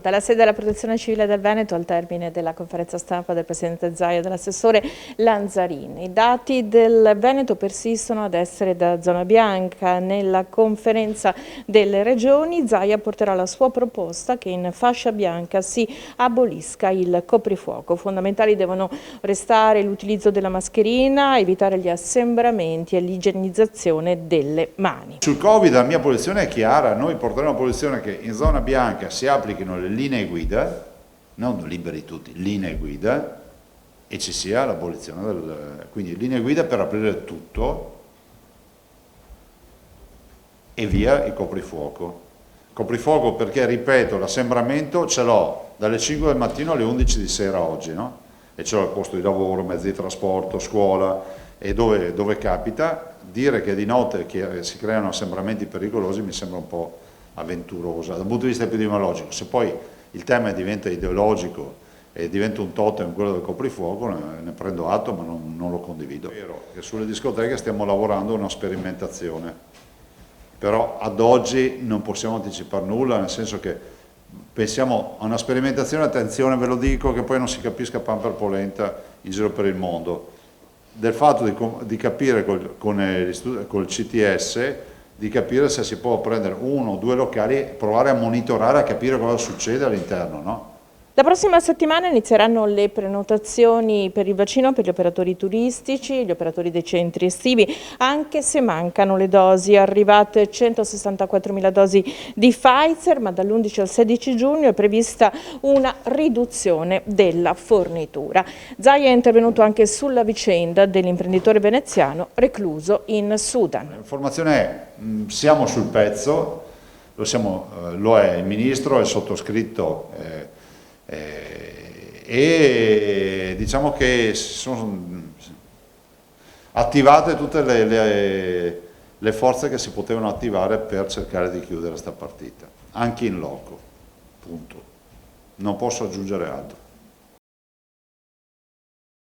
Dalla sede della Protezione Civile del Veneto al termine della conferenza stampa del Presidente Zaia e dell'assessore Lanzarin. I dati del Veneto persistono ad essere da zona bianca. Nella conferenza delle regioni Zaia porterà la sua proposta che in fascia bianca si abolisca il coprifuoco. Fondamentali devono restare l'utilizzo della mascherina, evitare gli assembramenti e l'igienizzazione delle mani. Sul Covid la mia posizione è chiara, noi porteremo una posizione che in zona bianca si applichino le linee guida, non liberi tutti, linee guida, e ci sia l'abolizione quindi linee guida per aprire tutto e via il coprifuoco. Coprifuoco perché, ripeto, l'assembramento ce l'ho dalle 5 del mattino alle 11 di sera oggi, no? E ce l'ho al posto di lavoro, mezzi di trasporto, scuola, e dove capita. Dire che di notte si creano assembramenti pericolosi mi sembra un po' avventurosa dal punto di vista epidemiologico. Se poi il tema diventa ideologico e diventa un totem quello del coprifuoco, ne prendo atto, ma non lo condivido. È vero che sulle discoteche stiamo lavorando a una sperimentazione, però ad oggi non possiamo anticipare nulla, nel senso che pensiamo a una sperimentazione, attenzione ve lo dico, che poi non si capisca pan per polenta in giro per il mondo, del fatto di capire col CTS, di capire se si può prendere uno o due locali e provare a monitorare, a capire cosa succede all'interno, no? La prossima settimana inizieranno le prenotazioni per il vaccino per gli operatori turistici, gli operatori dei centri estivi, anche se mancano le dosi. Arrivate 164.000 dosi di Pfizer, ma dall'11 al 16 giugno è prevista una riduzione della fornitura. Zaia è intervenuto anche sulla vicenda dell'imprenditore veneziano recluso in Sudan. L'informazione è, siamo sul pezzo, lo è il Ministro, è sottoscritto, e diciamo che sono attivate tutte le forze che si potevano attivare per cercare di chiudere questa partita, anche in loco, punto. Non posso aggiungere altro.